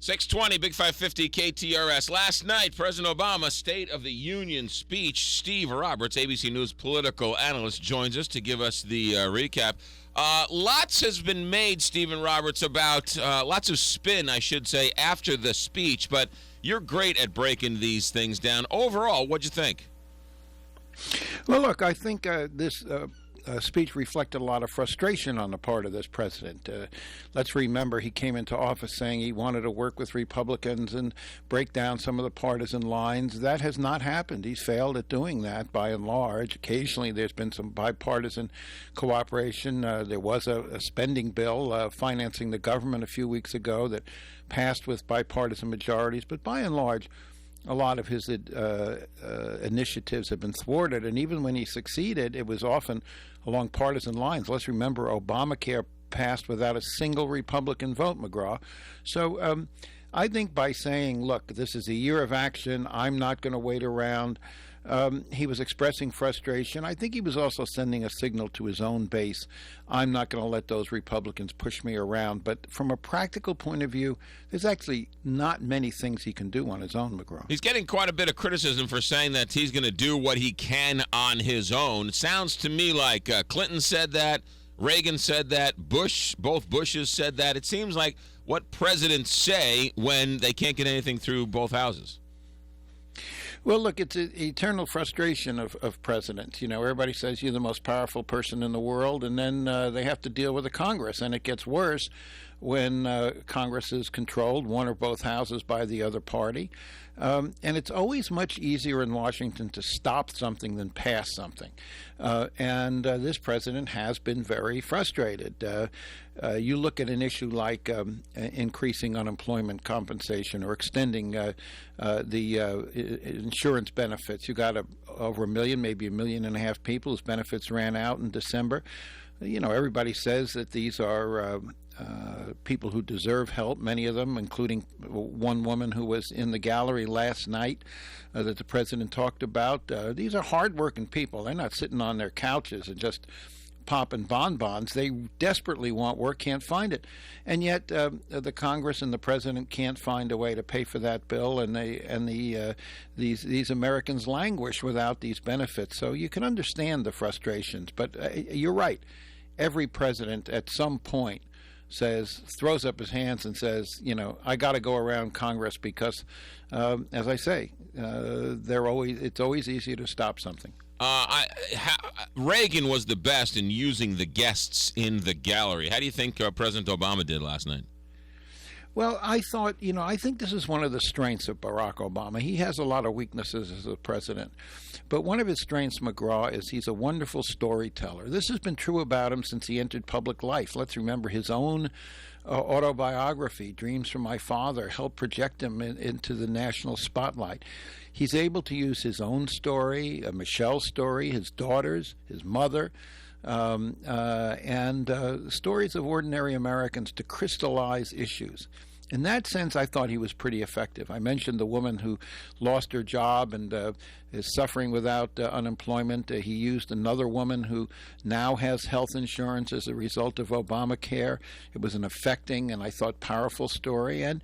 620, Big 550 KTRS. Last night, President Obama's State of the Union speech. Steve Roberts, ABC News political analyst, joins us to give us the recap. Lots has been made, Stephen Roberts, about lots of spin, I should say, after the speech, but you're great at breaking these things down. Overall, what'd you think? Well, look, I think this speech reflected a lot of frustration on the part of this president. Let's remember he came into office saying he wanted to work with Republicans and break down some of the partisan lines. That has not happened. He's failed at doing that by and large. Occasionally there's been some bipartisan cooperation. There was a spending bill financing the government a few weeks ago that passed with bipartisan majorities, but by and large, a lot of his initiatives have been thwarted, and even when he succeeded, it was often along partisan lines. Let's remember Obamacare passed without a single Republican vote, McGraw. So I think by saying, look, this is a year of action, I'm not going to wait around, he was expressing frustration. I think he was also sending a signal to his own base. I'm not going to let those Republicans push me around. But from a practical point of view, there's actually not many things he can do on his own, McGraw. He's getting quite a bit of criticism for saying that he's going to do what he can on his own. It sounds to me like Clinton said that, Reagan said that, both Bushes said that. It seems like what presidents say when they can't get anything through both houses. Well, look, it's an eternal frustration of presidents. You know, everybody says you're the most powerful person in the world, and then they have to deal with the Congress, and it gets worse when Congress is controlled, one or both houses, by the other party. And it's always much easier in Washington to stop something than pass something. And this president has been very frustrated. You look at an issue like increasing unemployment compensation or extending the insurance benefits. You got over 1 million, maybe 1.5 million people whose benefits ran out in December. You know, everybody says that these are people who deserve help, many of them, including one woman who was in the gallery last night that the president talked about. These are hardworking people. They're not sitting on their couches and just popping bonbons. They desperately want work, can't find it. And yet the Congress and the president can't find a way to pay for that bill, and these Americans languish without these benefits. So you can understand the frustrations. But you're right. Every president at some point throws up his hands and says, you know, I got to go around Congress because, as I say, it's always easier to stop something. Reagan was the best in using the guests in the gallery. How do you think President Obama did last night? Well, I think this is one of the strengths of Barack Obama. He has a lot of weaknesses as a president. But one of his strengths, McGraw, is he's a wonderful storyteller. This has been true about him since he entered public life. Let's remember his own autobiography, Dreams from My Father, helped project him into the national spotlight. He's able to use his own story, Michelle's story, his daughters, his mother, and stories of ordinary Americans to crystallize issues. In that sense, I thought he was pretty effective. I mentioned the woman who lost her job and is suffering without unemployment. He used another woman who now has health insurance as a result of Obamacare. It was an affecting and I thought powerful story. And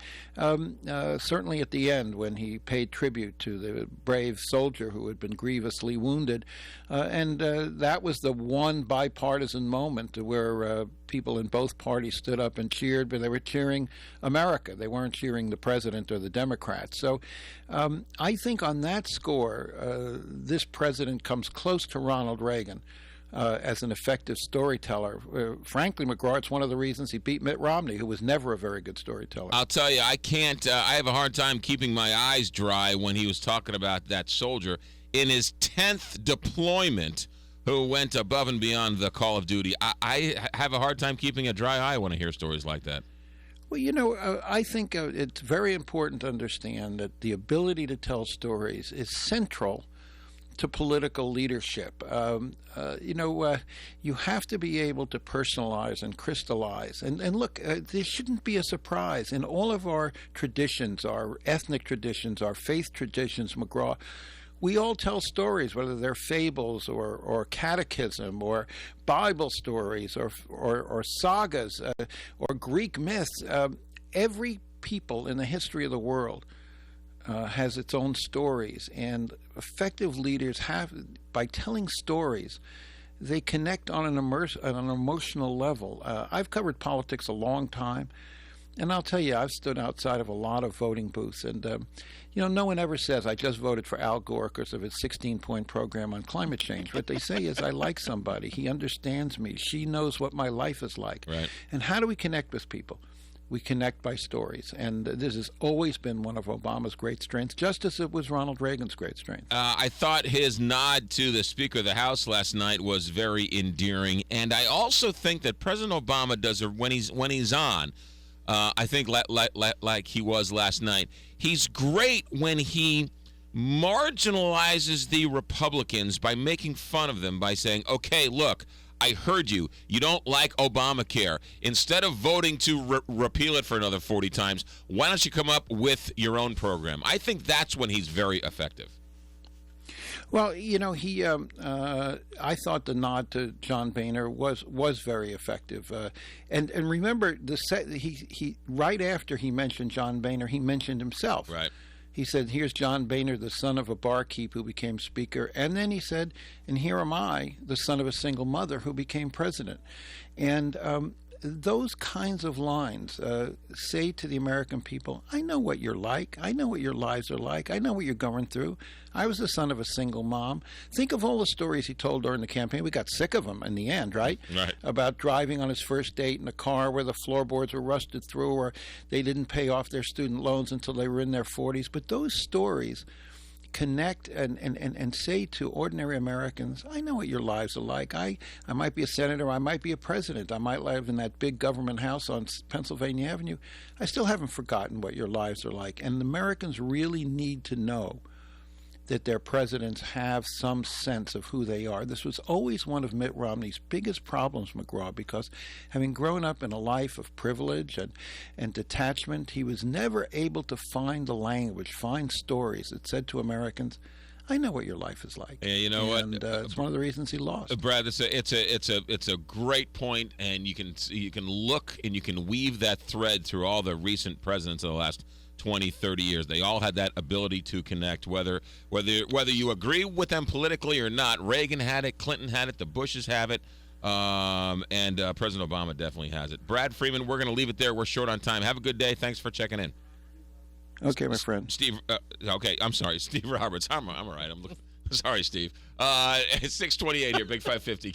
certainly at the end, when he paid tribute to the brave soldier who had been grievously wounded, and that was the one bipartisan moment where people in both parties stood up and cheered, but they were cheering America. They weren't cheering the president or the Democrats. So I think on that score, this president comes close to Ronald Reagan as an effective storyteller. Frankly, McGraw, it's one of the reasons he beat Mitt Romney, who was never a very good storyteller. I'll tell you, I can't. I have a hard time keeping my eyes dry when he was talking about that soldier in his 10th deployment who went above and beyond the call of duty. I have a hard time keeping a dry eye when I hear stories like that. Well, you know, I think it's very important to understand that the ability to tell stories is central to political leadership. You have to be able to personalize and crystallize. And look, this shouldn't be a surprise. In all of our traditions, our ethnic traditions, our faith traditions, McGraw, we all tell stories, whether they're fables or catechism or Bible stories or sagas or Greek myths. Every people in the history of the world has its own stories, and effective leaders have, by telling stories, they connect on an emotional level. I've covered politics a long time, and I'll tell you, I've stood outside of a lot of voting booths, and no one ever says, I just voted for Al Gore because of his 16-point program on climate change. What they say is, I like somebody. He understands me. She knows what my life is like. Right. And how do we connect with people? We connect by stories. And this has always been one of Obama's great strengths, just as it was Ronald Reagan's great strength. I thought his nod to the Speaker of the House last night was very endearing. And I also think that President Obama does it when he's on. I think like he was last night. He's great when he marginalizes the Republicans by making fun of them, by saying, okay, look, I heard you. You don't like Obamacare. Instead of voting to repeal it for another 40 times, why don't you come up with your own program? I think that's when he's very effective. Well, I thought the nod to John Boehner was very effective, and remember he right after he mentioned John Boehner, he mentioned himself. Right. He said, "Here's John Boehner, the son of a barkeep who became speaker," and then he said, "And here am I, the son of a single mother who became president," and those kinds of lines say to the American people, I know what you're like. I know what your lives are like. I know what you're going through. I was the son of a single mom. Think of all the stories he told during the campaign. We got sick of them in the end, right? Right. About driving on his first date in a car where the floorboards were rusted through, or they didn't pay off their student loans until they were in their 40s. But those stories connect and say to ordinary Americans, I know what your lives are like. I might be a senator, I might be a president, I might live in that big government house on Pennsylvania Avenue. I still haven't forgotten what your lives are like. And Americans really need to know that their presidents have some sense of who they are. This was always one of Mitt Romney's biggest problems, McGraw, because having grown up in a life of privilege and detachment, he was never able to find the language, find stories that said to Americans, I know what your life is like. Yeah, you know and, it's one of the reasons he lost. Brad, it's a great point, and you can look and you can weave that thread through all the recent presidents of the last 20, 30 years. They all had that ability to connect, whether you agree with them politically or not. Reagan had it, Clinton had it, the Bushes have it, and President Obama definitely has it. Brad Freeman, we're going to leave it there. We're short on time. Have a good day. Thanks for checking in. Okay, my friend. Steve, okay, I'm sorry. Steve Roberts. I'm all right. Sorry, Steve. It's 6:28 here, Big 550.